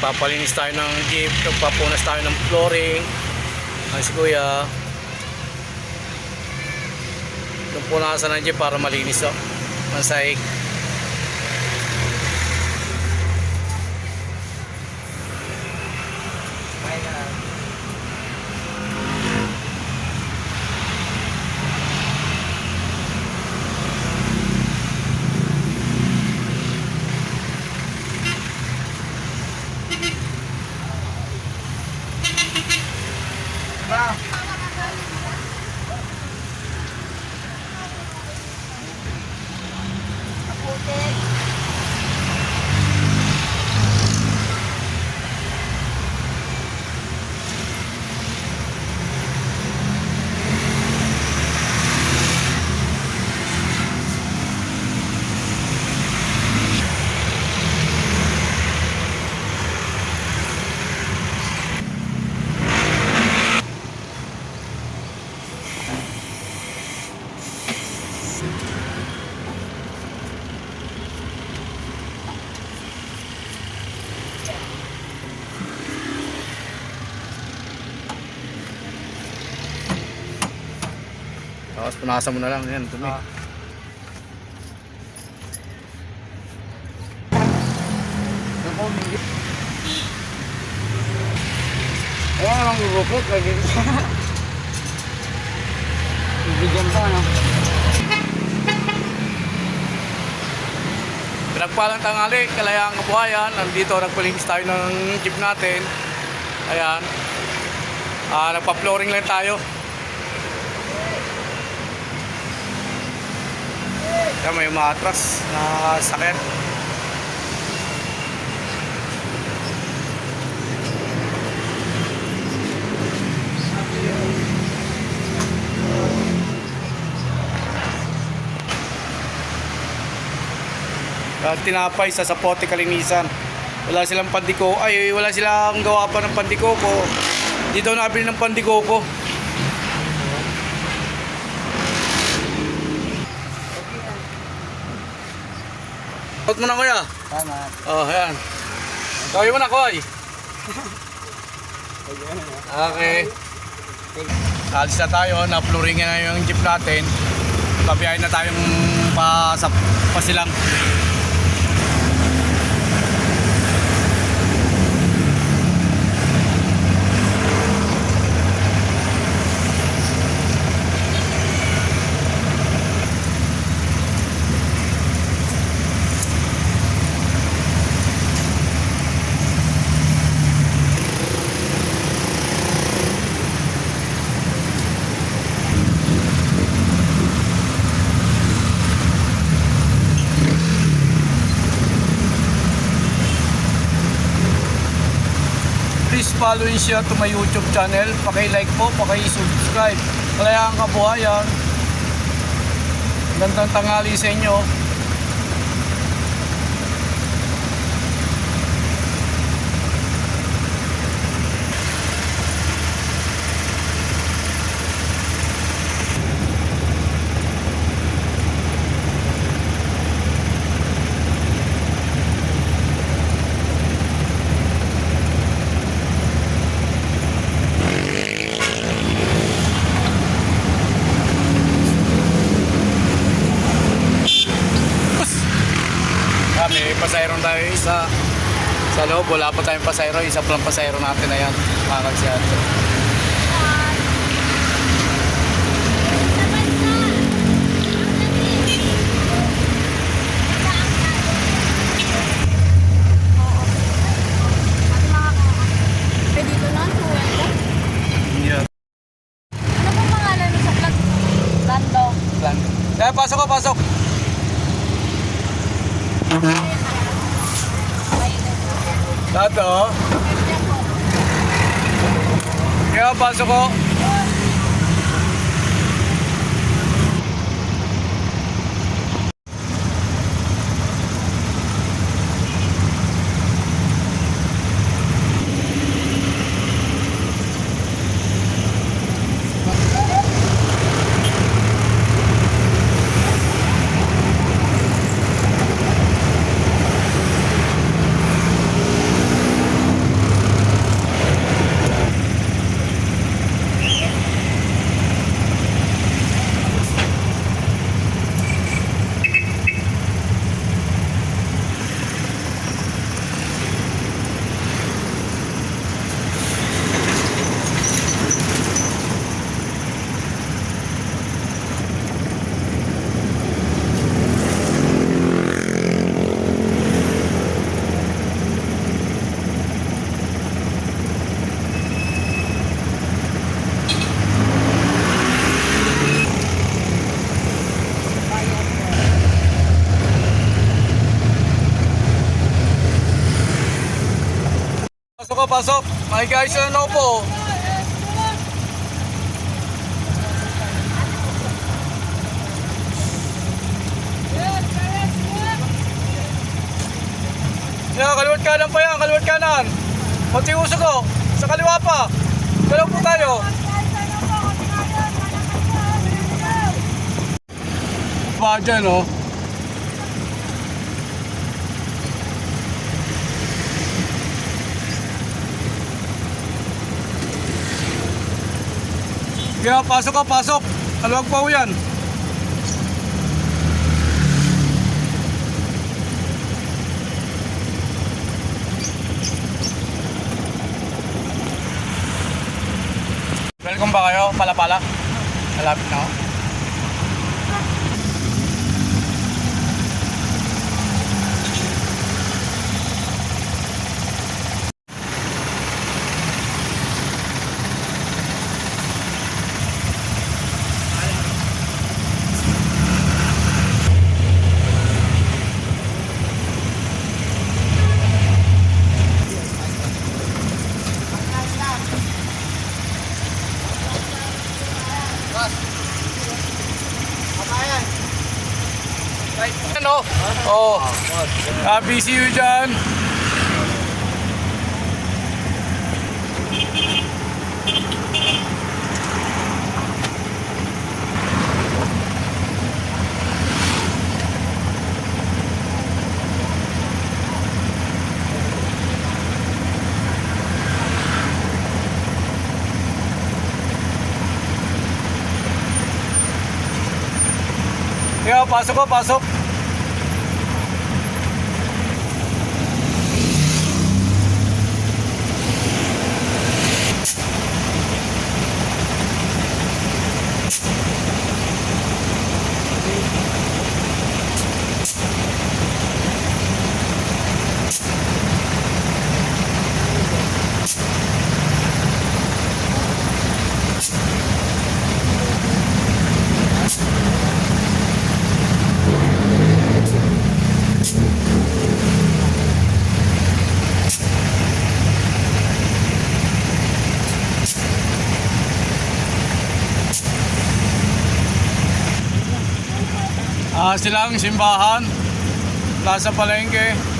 Papalinis tayo ng jeep, papunas tayo ng flooring. Ay si kuya, yung punasan ng jeep para malinis to, mansahig. Tapos punasan mo na lang yan, dumi. Ayan ang gugupit lagi. Bibigyan pa no. Pinagpalang tanghali, Kalayaan Kabuhayan. Nandito nagpalinis tayo ng jeep natin. Ayan. Nagpa-flooring lang tayo. Ayan, may umaatras na sakit. Tinapay sa Sapote Kalinisan. Wala silang pandiko. Ay, wala silang gawa pa ng pandikoko. Dito nabili ng pandikoko. Out mo na kuya. Tama. Oh, ayan. Gawin mo na Koy. Okay. Alis na tayo. Na-flooringin na yung jeep natin. Pabiyahin na tayong pasilang. Please follow and share to my YouTube channel. Paki-like po, paki-subscribe. Kalayaan Kabuhayan. Gandang tanghali sa inyo. May pasayro tayo sa loob. Wala pa tayong pasayro. Isa pa lang pasayro natin na yan. Makakagsiyan. Dito na, Yeah. ano pong pangalan mo sa vlog? Lando. Plan. Eh, pasok ko, pasok. Tato. Kaya pasok ko. Pasok ka, pasok. Mga guys, ano po? Yan, kaliwat kanan pa yan, kaliwat kanan. Konti usok ko, sa kaliwa pa. Dalaw po tayo. Pa dyan, oh. Kaya pasok ka, pasok. Kaluwag pa ho yan. Welcome ba kayo? Pala-pala? Malapit na ako. Ano? Oh. Busy yun dyan. Kaya pasok ko, pasok. Silang simbahan, nasa palengke.